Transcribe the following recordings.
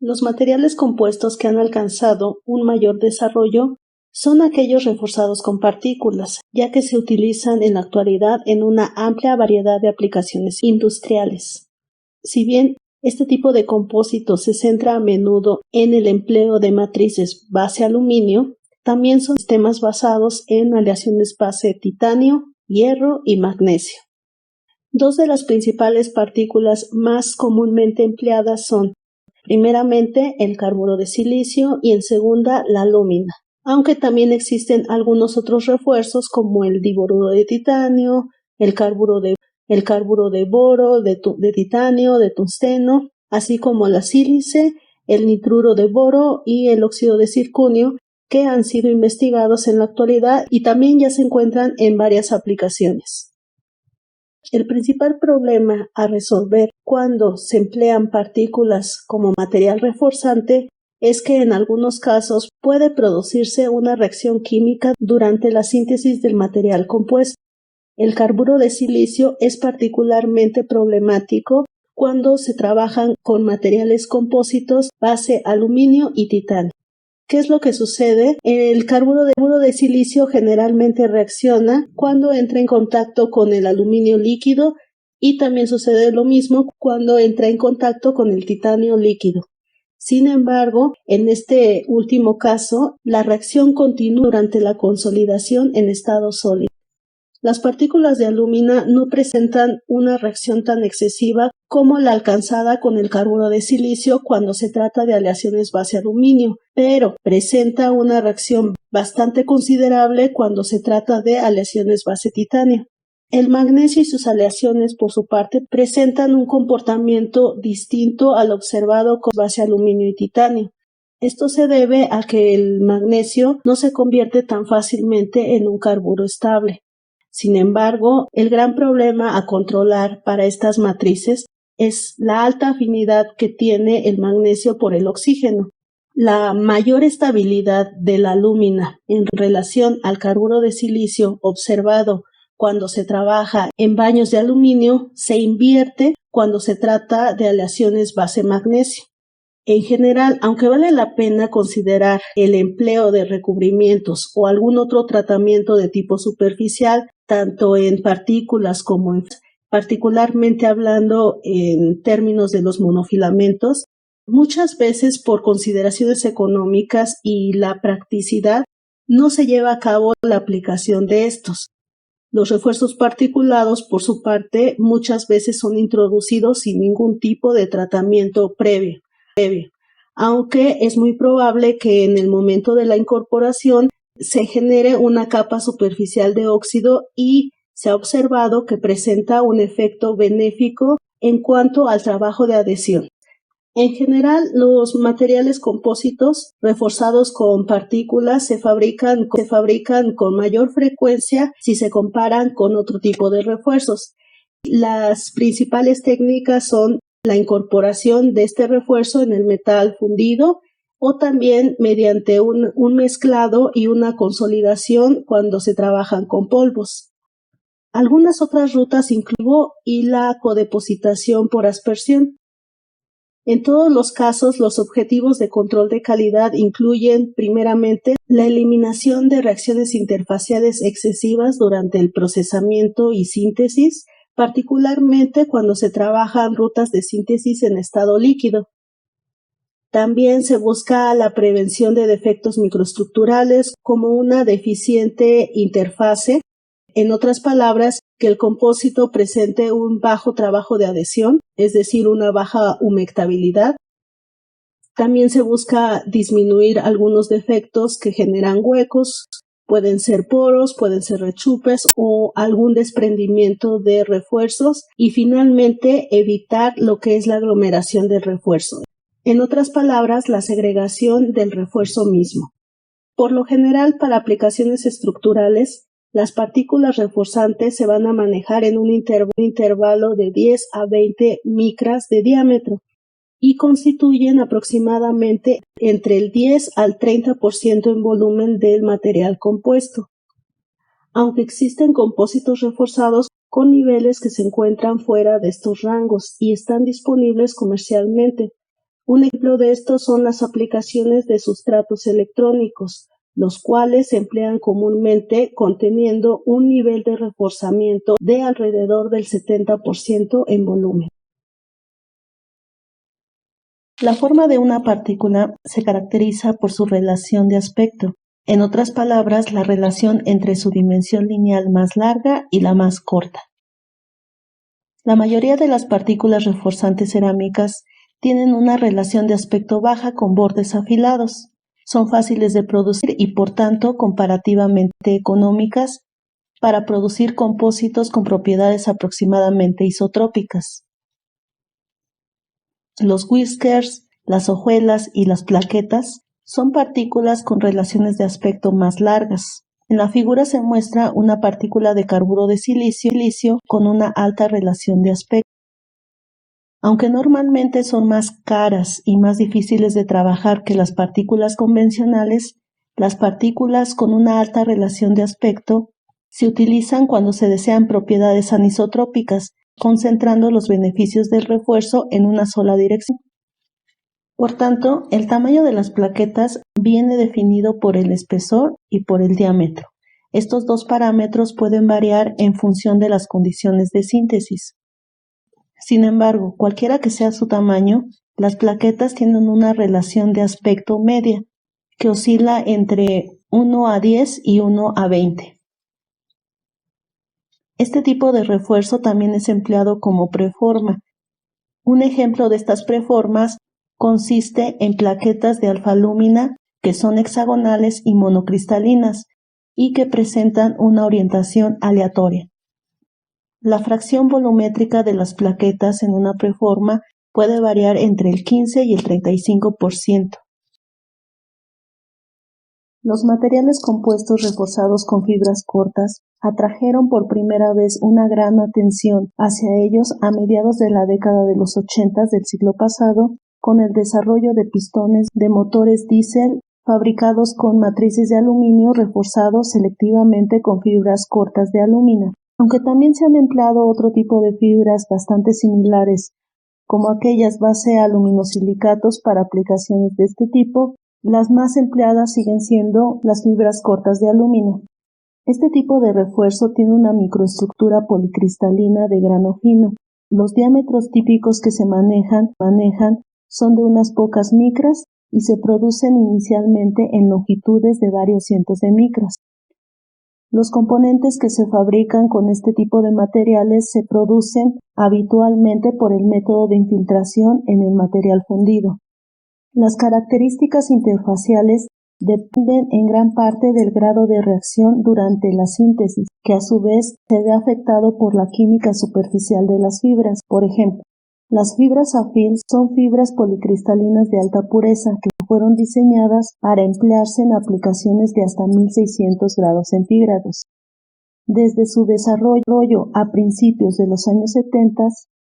Los materiales compuestos que han alcanzado un mayor desarrollo son aquellos reforzados con partículas, ya que se utilizan en la actualidad en una amplia variedad de aplicaciones industriales. Si bien este tipo de compósito se centra a menudo en el empleo de matrices base aluminio, también son sistemas basados en aleaciones base titanio, hierro y magnesio. Dos de las principales partículas más comúnmente empleadas son, primeramente, el carburo de silicio y en segunda, la alúmina, aunque también existen algunos otros refuerzos como el diboruro de titanio, el carburo de boro, de titanio, de tungsteno, así como la sílice, el nitruro de boro y el óxido de circonio, que han sido investigados en la actualidad y también ya se encuentran en varias aplicaciones. El principal problema a resolver cuando se emplean partículas como material reforzante es que en algunos casos puede producirse una reacción química durante la síntesis del material compuesto. El carburo de silicio es particularmente problemático cuando se trabajan con materiales compósitos base aluminio y titanio. ¿Qué es lo que sucede? El carburo de silicio generalmente reacciona cuando entra en contacto con el aluminio líquido y también sucede lo mismo cuando entra en contacto con el titanio líquido. Sin embargo, en este último caso, la reacción continúa durante la consolidación en estado sólido. Las partículas de alúmina no presentan una reacción tan excesiva como la alcanzada con el carburo de silicio cuando se trata de aleaciones base aluminio, pero presenta una reacción bastante considerable cuando se trata de aleaciones base titanio. El magnesio y sus aleaciones, por su parte, presentan un comportamiento distinto al observado con base aluminio y titanio. Esto se debe a que el magnesio no se convierte tan fácilmente en un carburo estable. Sin embargo, el gran problema a controlar para estas matrices es la alta afinidad que tiene el magnesio por el oxígeno. La mayor estabilidad de la alúmina en relación al carburo de silicio observado cuando se trabaja en baños de aluminio se invierte cuando se trata de aleaciones base magnesio. En general, aunque vale la pena considerar el empleo de recubrimientos o algún otro tratamiento de tipo superficial, tanto en partículas como particularmente hablando en términos de los monofilamentos, muchas veces por consideraciones económicas y la practicidad no se lleva a cabo la aplicación de estos. Los refuerzos particulados, por su parte, muchas veces son introducidos sin ningún tipo de tratamiento previo, aunque es muy probable que en el momento de la incorporación se genere una capa superficial de óxido y se ha observado que presenta un efecto benéfico en cuanto al trabajo de adhesión. En general, los materiales compósitos reforzados con partículas se fabrican con mayor frecuencia si se comparan con otro tipo de refuerzos. Las principales técnicas son la incorporación de este refuerzo en el metal fundido o también mediante un mezclado y una consolidación cuando se trabajan con polvos. Algunas otras rutas incluyen la codepositación por aspersión. En todos los casos, los objetivos de control de calidad incluyen, primeramente, la eliminación de reacciones interfaciales excesivas durante el procesamiento y síntesis, particularmente cuando se trabajan rutas de síntesis en estado líquido. También se busca la prevención de defectos microestructurales como una deficiente interfase. En otras palabras, que el compósito presente un bajo trabajo de adhesión, es decir, una baja humectabilidad. También se busca disminuir algunos defectos que generan huecos, pueden ser poros, pueden ser rechupes o algún desprendimiento de refuerzos y finalmente evitar lo que es la aglomeración del refuerzo. En otras palabras, la segregación del refuerzo mismo. Por lo general, para aplicaciones estructurales, las partículas reforzantes se van a manejar en un intervalo de 10 a 20 micras de diámetro y constituyen aproximadamente entre el 10 al 30% en volumen del material compuesto. Aunque existen compósitos reforzados con niveles que se encuentran fuera de estos rangos y están disponibles comercialmente, Un ejemplo de esto son las aplicaciones de sustratos electrónicos, los cuales se emplean comúnmente conteniendo un nivel de reforzamiento de alrededor del 70% en volumen. La forma de una partícula se caracteriza por su relación de aspecto. En otras palabras, la relación entre su dimensión lineal más larga y la más corta. La mayoría de las partículas reforzantes cerámicas tienen una relación de aspecto baja con bordes afilados. Son fáciles de producir y por tanto comparativamente económicas para producir compósitos con propiedades aproximadamente isotrópicas. Los whiskers, las hojuelas y las plaquetas son partículas con relaciones de aspecto más largas. En la figura se muestra una partícula de carburo de silicio con una alta relación de aspecto. Aunque normalmente son más caras y más difíciles de trabajar que las partículas convencionales, las partículas con una alta relación de aspecto se utilizan cuando se desean propiedades anisotrópicas, concentrando los beneficios del refuerzo en una sola dirección. Por tanto, el tamaño de las plaquetas viene definido por el espesor y por el diámetro. Estos dos parámetros pueden variar en función de las condiciones de síntesis. Sin embargo, cualquiera que sea su tamaño, las plaquetas tienen una relación de aspecto media, que oscila entre 1:10 y 1:20. Este tipo de refuerzo también es empleado como preforma. Un ejemplo de estas preformas consiste en plaquetas de alfa-lúmina que son hexagonales y monocristalinas y que presentan una orientación aleatoria. La fracción volumétrica de las plaquetas en una preforma puede variar entre el 15 y el 35%. Los materiales compuestos reforzados con fibras cortas atrajeron por primera vez una gran atención hacia ellos a mediados de la década de los 80 del siglo pasado, con el desarrollo de pistones de motores diésel fabricados con matrices de aluminio reforzados selectivamente con fibras cortas de alúmina. Aunque también se han empleado otro tipo de fibras bastante similares, como aquellas base aluminosilicatos para aplicaciones de este tipo, las más empleadas siguen siendo las fibras cortas de alúmina. Este tipo de refuerzo tiene una microestructura policristalina de grano fino. Los diámetros típicos que se manejan son de unas pocas micras y se producen inicialmente en longitudes de varios cientos de micras. Los componentes que se fabrican con este tipo de materiales se producen habitualmente por el método de infiltración en el material fundido. Las características interfaciales dependen en gran parte del grado de reacción durante la síntesis, que a su vez se ve afectado por la química superficial de las fibras. Por ejemplo, las fibras afil son fibras policristalinas de alta pureza que fueron diseñadas para emplearse en aplicaciones de hasta 1600 grados centígrados. Desde su desarrollo a principios de los años 70,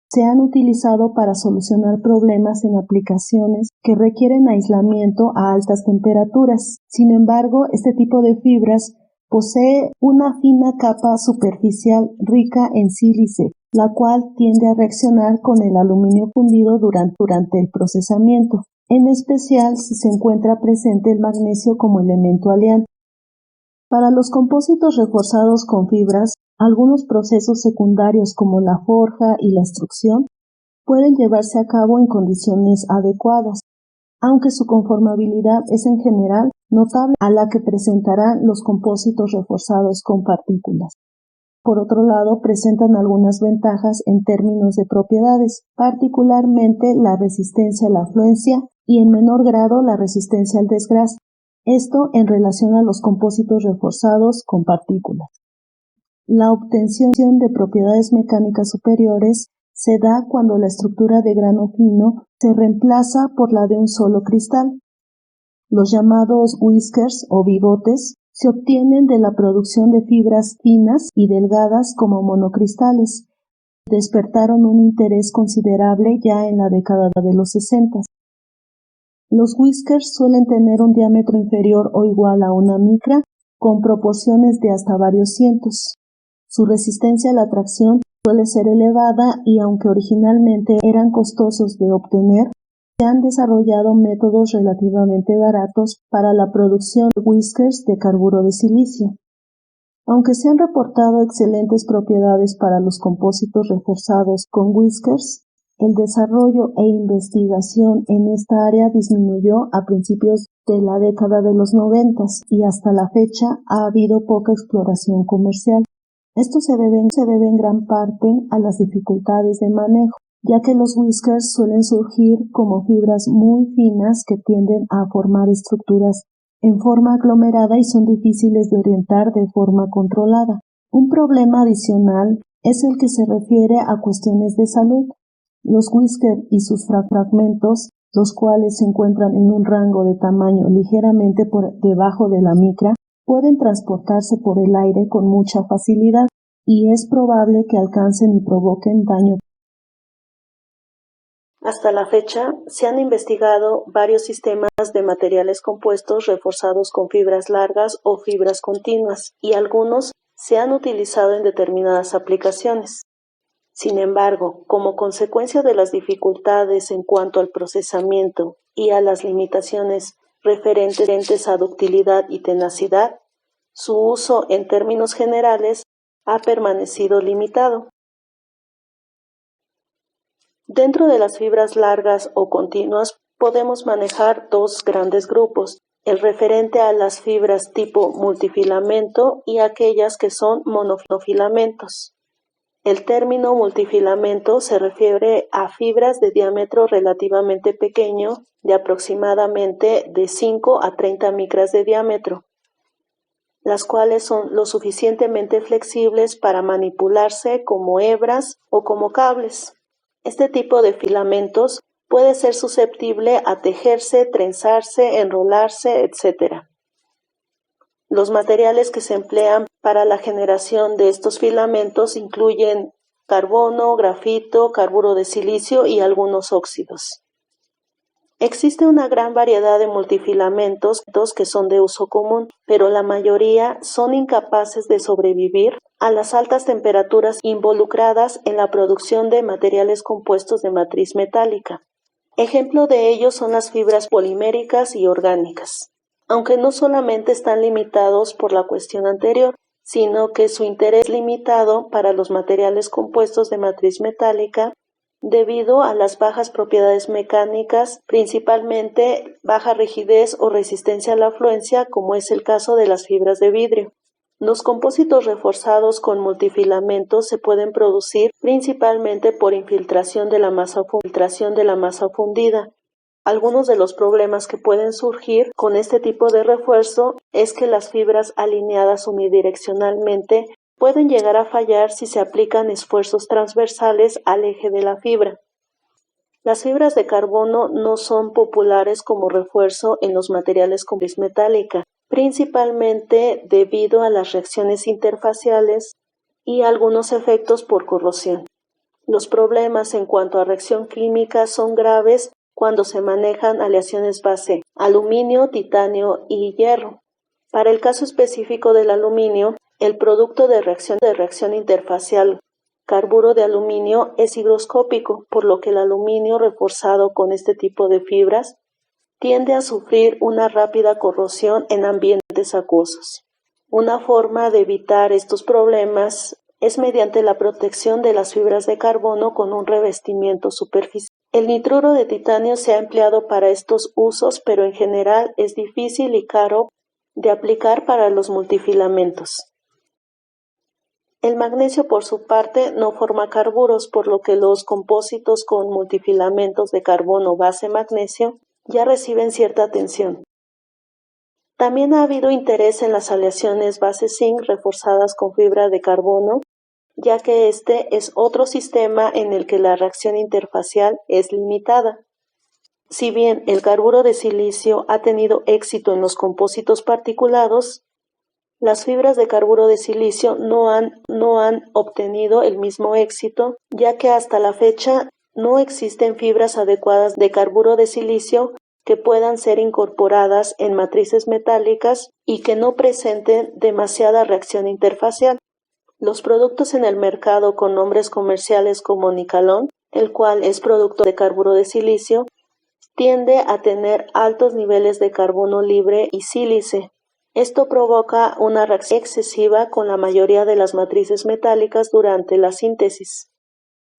se han utilizado para solucionar problemas en aplicaciones que requieren aislamiento a altas temperaturas. Sin embargo, este tipo de fibras posee una fina capa superficial rica en sílice, la cual tiende a reaccionar con el aluminio fundido durante el procesamiento, en especial si se encuentra presente el magnesio como elemento aleante. Para los compósitos reforzados con fibras, algunos procesos secundarios como la forja y la extrusión pueden llevarse a cabo en condiciones adecuadas, aunque su conformabilidad es en general notable a la que presentarán los compósitos reforzados con partículas. Por otro lado, presentan algunas ventajas en términos de propiedades, particularmente la resistencia a la afluencia y en menor grado la resistencia al desgaste. Esto en relación a los compósitos reforzados con partículas. La obtención de propiedades mecánicas superiores se da cuando la estructura de grano fino se reemplaza por la de un solo cristal. Los llamados whiskers o bigotes se obtienen de la producción de fibras finas y delgadas como monocristales. Despertaron un interés considerable ya en la década de los 60. Los whiskers suelen tener un diámetro inferior o igual a 1 micra, con proporciones de hasta varios cientos. Su resistencia a la tracción suele ser elevada y aunque originalmente eran costosos de obtener, se han desarrollado métodos relativamente baratos para la producción de whiskers de carburo de silicio. Aunque se han reportado excelentes propiedades para los compósitos reforzados con whiskers, el desarrollo e investigación en esta área disminuyó a principios de la década de los 90 y hasta la fecha ha habido poca exploración comercial. Esto se debe en gran parte a las dificultades de manejo, ya que los whiskers suelen surgir como fibras muy finas que tienden a formar estructuras en forma aglomerada y son difíciles de orientar de forma controlada. Un problema adicional es el que se refiere a cuestiones de salud. Los whiskers y sus fragmentos, los cuales se encuentran en un rango de tamaño ligeramente por debajo de la micra, pueden transportarse por el aire con mucha facilidad y es probable que alcancen y provoquen daño. Hasta la fecha, se han investigado varios sistemas de materiales compuestos reforzados con fibras largas o fibras continuas, y algunos se han utilizado en determinadas aplicaciones. Sin embargo, como consecuencia de las dificultades en cuanto al procesamiento y a las limitaciones referentes a ductilidad y tenacidad, su uso en términos generales ha permanecido limitado. Dentro de las fibras largas o continuas podemos manejar dos grandes grupos, el referente a las fibras tipo multifilamento y aquellas que son monofilamentos. El término multifilamento se refiere a fibras de diámetro relativamente pequeño, de aproximadamente de 5 a 30 micras de diámetro, las cuales son lo suficientemente flexibles para manipularse como hebras o como cables. Este tipo de filamentos puede ser susceptible a tejerse, trenzarse, enrolarse, etc. Los materiales que se emplean para la generación de estos filamentos incluyen carbono, grafito, carburo de silicio y algunos óxidos. Existe una gran variedad de multifilamentos que son de uso común, pero la mayoría son incapaces de sobrevivir a las altas temperaturas involucradas en la producción de materiales compuestos de matriz metálica. Ejemplo de ello son las fibras poliméricas y orgánicas. Aunque no solamente están limitados por la cuestión anterior, sino que su interés es limitado para los materiales compuestos de matriz metálica debido a las bajas propiedades mecánicas, principalmente baja rigidez o resistencia a la fluencia, como es el caso de las fibras de vidrio. Los compósitos reforzados con multifilamentos se pueden producir principalmente por infiltración de la masa fundida. Algunos de los problemas que pueden surgir con este tipo de refuerzo es que las fibras alineadas unidireccionalmente pueden llegar a fallar si se aplican esfuerzos transversales al eje de la fibra. Las fibras de carbono no son populares como refuerzo en los materiales con matriz metálica, principalmente debido a las reacciones interfaciales y algunos efectos por corrosión. Los problemas en cuanto a reacción química son graves cuando se manejan aleaciones base aluminio, titanio y hierro. Para el caso específico del aluminio, el producto de reacción interfacial carburo de aluminio es higroscópico, por lo que el aluminio reforzado con este tipo de fibras tiende a sufrir una rápida corrosión en ambientes acuosos. Una forma de evitar estos problemas es mediante la protección de las fibras de carbono con un revestimiento superficial. El nitruro de titanio se ha empleado para estos usos, pero en general es difícil y caro de aplicar para los multifilamentos. El magnesio, por su parte, no forma carburos, por lo que los compósitos con multifilamentos de carbono base magnesio ya reciben cierta tensión. También ha habido interés en las aleaciones base zinc reforzadas con fibra de carbono, ya que este es otro sistema en el que la reacción interfacial es limitada. Si bien el carburo de silicio ha tenido éxito en los compósitos particulados, las fibras de carburo de silicio no han obtenido el mismo éxito, ya que hasta la fecha no existen fibras adecuadas de carburo de silicio que puedan ser incorporadas en matrices metálicas y que no presenten demasiada reacción interfacial. Los productos en el mercado con nombres comerciales como Nicalon, el cual es producto de carburo de silicio, tiende a tener altos niveles de carbono libre y sílice. Esto provoca una reacción excesiva con la mayoría de las matrices metálicas durante la síntesis.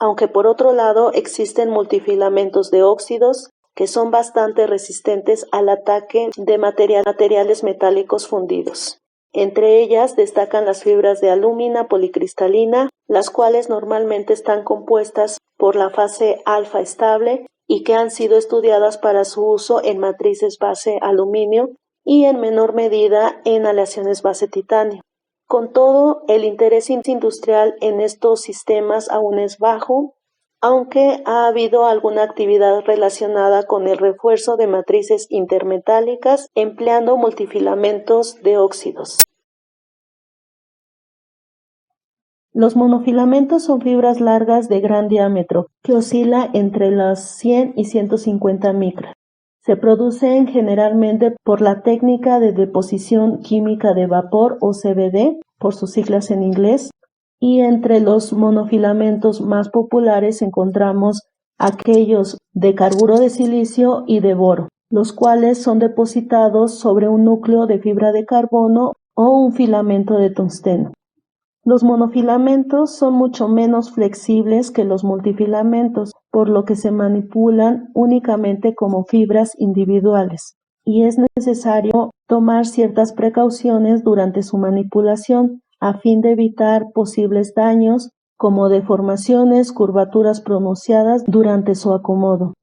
Aunque por otro lado existen multifilamentos de óxidos que son bastante resistentes al ataque de materiales metálicos fundidos. Entre ellas destacan las fibras de alúmina policristalina, las cuales normalmente están compuestas por la fase alfa estable y que han sido estudiadas para su uso en matrices base aluminio y en menor medida en aleaciones base titanio. Con todo, el interés industrial en estos sistemas aún es bajo, aunque ha habido alguna actividad relacionada con el refuerzo de matrices intermetálicas empleando multifilamentos de óxidos. Los monofilamentos son fibras largas de gran diámetro, que oscila entre las 100 y 150 micras. Se producen generalmente por la técnica de deposición química de vapor o CVD, por sus siglas en inglés, y entre los monofilamentos más populares encontramos aquellos de carburo de silicio y de boro, los cuales son depositados sobre un núcleo de fibra de carbono o un filamento de tungsteno. Los monofilamentos son mucho menos flexibles que los multifilamentos, por lo que se manipulan únicamente como fibras individuales, y es necesario tomar ciertas precauciones durante su manipulación a fin de evitar posibles daños como deformaciones, curvaturas pronunciadas durante su acomodo.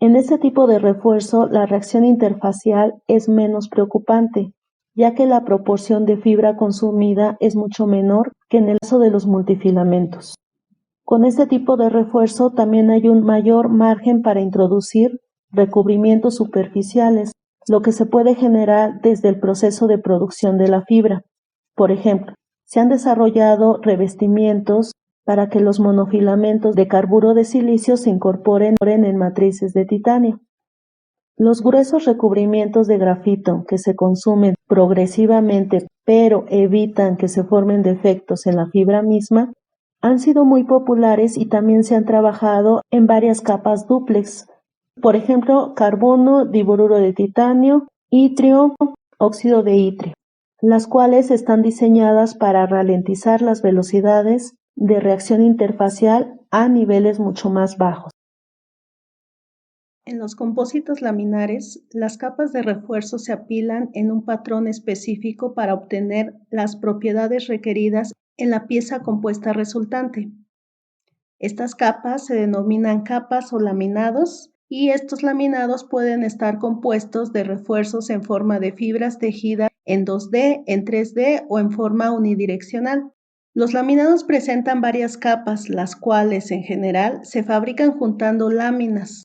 En este tipo de refuerzo, la reacción interfacial es menos preocupante, ya que la proporción de fibra consumida es mucho menor que en el caso de los multifilamentos. Con este tipo de refuerzo también hay un mayor margen para introducir recubrimientos superficiales, lo que se puede generar desde el proceso de producción de la fibra. Por ejemplo, se han desarrollado revestimientos para que los monofilamentos de carburo de silicio se incorporen en matrices de titanio. Los gruesos recubrimientos de grafito que se consumen progresivamente pero evitan que se formen defectos en la fibra misma han sido muy populares y también se han trabajado en varias capas dúplex. Por ejemplo, carbono, diboruro de titanio, itrio, óxido de itrio, las cuales están diseñadas para ralentizar las velocidades de reacción interfacial a niveles mucho más bajos. En los compósitos laminares, las capas de refuerzo se apilan en un patrón específico para obtener las propiedades requeridas en la pieza compuesta resultante. Estas capas se denominan capas o laminados, y estos laminados pueden estar compuestos de refuerzos en forma de fibras tejidas en 2D, en 3D o en forma unidireccional. Los laminados presentan varias capas, las cuales en general se fabrican juntando láminas.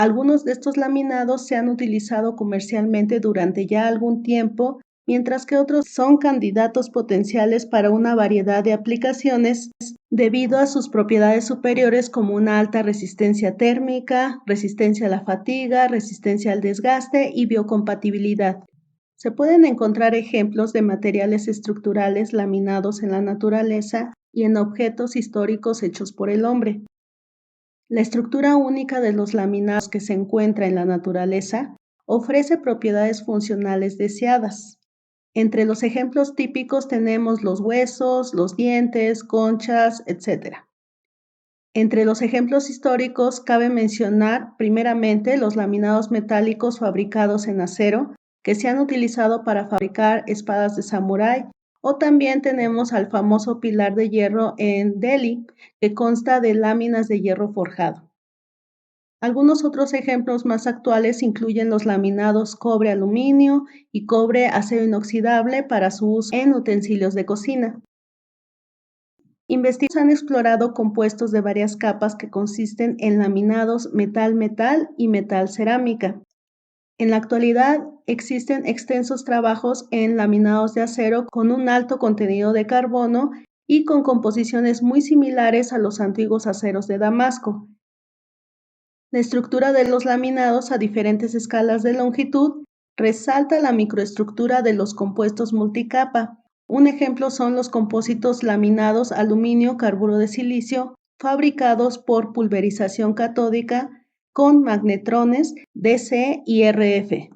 Algunos de estos laminados se han utilizado comercialmente durante ya algún tiempo, mientras que otros son candidatos potenciales para una variedad de aplicaciones debido a sus propiedades superiores como una alta resistencia térmica, resistencia a la fatiga, resistencia al desgaste y biocompatibilidad. Se pueden encontrar ejemplos de materiales estructurales laminados en la naturaleza y en objetos históricos hechos por el hombre. La estructura única de los laminados que se encuentra en la naturaleza ofrece propiedades funcionales deseadas. Entre los ejemplos típicos tenemos los huesos, los dientes, conchas, etc. Entre los ejemplos históricos cabe mencionar primeramente los laminados metálicos fabricados en acero que se han utilizado para fabricar espadas de samurái, o también tenemos al famoso pilar de hierro en Delhi, que consta de láminas de hierro forjado. Algunos otros ejemplos más actuales incluyen los laminados cobre-aluminio y cobre-acero inoxidable para su uso en utensilios de cocina. Investigadores han explorado compuestos de varias capas que consisten en laminados metal-metal y metal-cerámica. En la actualidad existen extensos trabajos en laminados de acero con un alto contenido de carbono y con composiciones muy similares a los antiguos aceros de Damasco. La estructura de los laminados a diferentes escalas de longitud resalta la microestructura de los compuestos multicapa. Un ejemplo son los compósitos laminados aluminio-carburo de silicio fabricados por pulverización catódica con magnetrones DC y RF.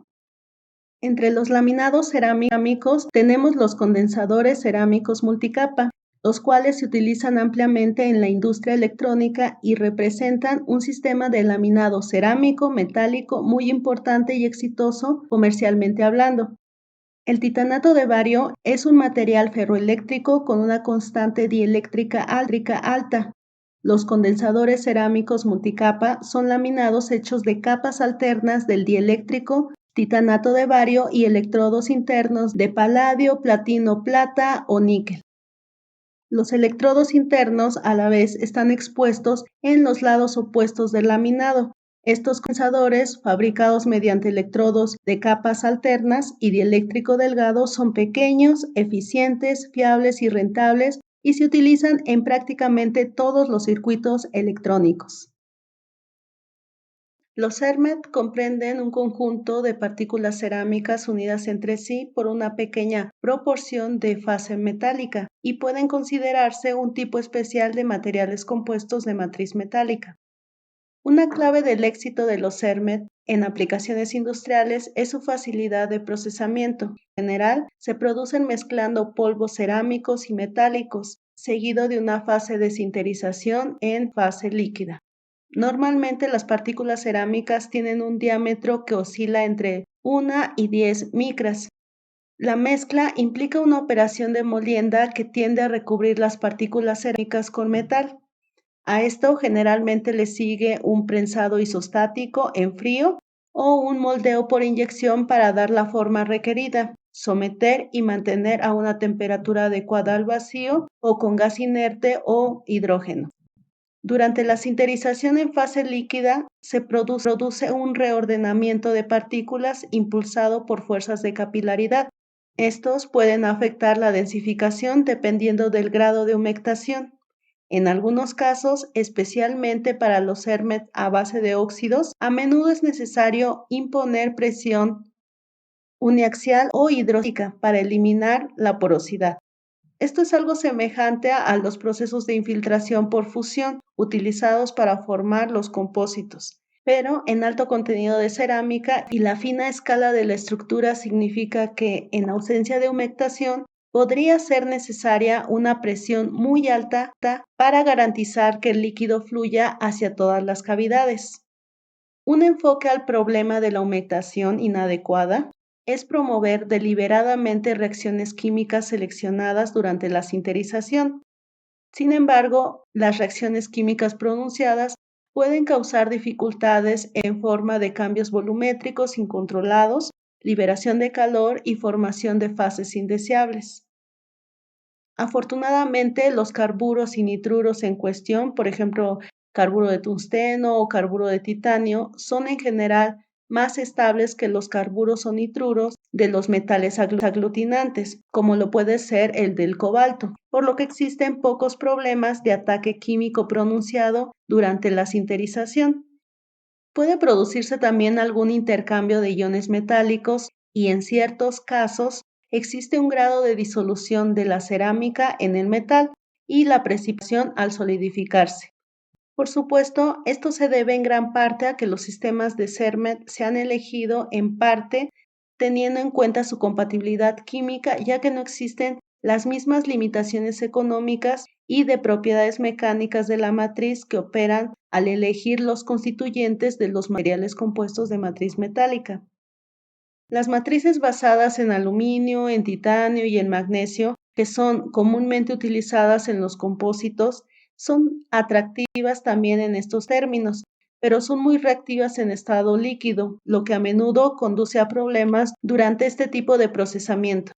Entre los laminados cerámicos tenemos los condensadores cerámicos multicapa, los cuales se utilizan ampliamente en la industria electrónica y representan un sistema de laminado cerámico metálico muy importante y exitoso comercialmente hablando. El titanato de bario es un material ferroeléctrico con una constante dieléctrica alta. Los condensadores cerámicos multicapa son laminados hechos de capas alternas del dieléctrico, titanato de bario y electrodos internos de paladio, platino, plata o níquel. Los electrodos internos a la vez están expuestos en los lados opuestos del laminado. Estos condensadores, fabricados mediante electrodos de capas alternas y dieléctrico delgado, son pequeños, eficientes, fiables y rentables y se utilizan en prácticamente todos los circuitos electrónicos. Los CERMET comprenden un conjunto de partículas cerámicas unidas entre sí por una pequeña proporción de fase metálica y pueden considerarse un tipo especial de materiales compuestos de matriz metálica. Una clave del éxito de los CERMET en aplicaciones industriales es su facilidad de procesamiento. En general, se producen mezclando polvos cerámicos y metálicos, seguido de una fase de sinterización en fase líquida. Normalmente las partículas cerámicas tienen un diámetro que oscila entre 1 y 10 micras. La mezcla implica una operación de molienda que tiende a recubrir las partículas cerámicas con metal. A esto generalmente le sigue un prensado isostático en frío o un moldeo por inyección para dar la forma requerida, someter y mantener a una temperatura adecuada al vacío o con gas inerte o hidrógeno. Durante la sinterización en fase líquida se produce un reordenamiento de partículas impulsado por fuerzas de capilaridad. Estos pueden afectar la densificación dependiendo del grado de humectación. En algunos casos, especialmente para los CERMET a base de óxidos, a menudo es necesario imponer presión uniaxial o hidróstica para eliminar la porosidad. Esto es algo semejante a los procesos de infiltración por fusión utilizados para formar los compósitos, pero en alto contenido de cerámica, y la fina escala de la estructura significa que en ausencia de humectación podría ser necesaria una presión muy alta para garantizar que el líquido fluya hacia todas las cavidades. Un enfoque al problema de la humectación inadecuada es promover deliberadamente reacciones químicas seleccionadas durante la sinterización. Sin embargo, las reacciones químicas pronunciadas pueden causar dificultades en forma de cambios volumétricos incontrolados, liberación de calor y formación de fases indeseables. Afortunadamente, los carburos y nitruros en cuestión, por ejemplo, carburo de tungsteno o carburo de titanio, son en general más estables que los carburos o nitruros de los metales aglutinantes, como lo puede ser el del cobalto, por lo que existen pocos problemas de ataque químico pronunciado durante la sinterización. Puede producirse también algún intercambio de iones metálicos y en ciertos casos existe un grado de disolución de la cerámica en el metal y la precipitación al solidificarse. Por supuesto, esto se debe en gran parte a que los sistemas de CERMET se han elegido en parte teniendo en cuenta su compatibilidad química, ya que no existen las mismas limitaciones económicas y de propiedades mecánicas de la matriz que operan al elegir los constituyentes de los materiales compuestos de matriz metálica. Las matrices basadas en aluminio, en titanio y en magnesio, que son comúnmente utilizadas en los compósitos, son atractivas también en estos términos, pero son muy reactivas en estado líquido, lo que a menudo conduce a problemas durante este tipo de procesamiento.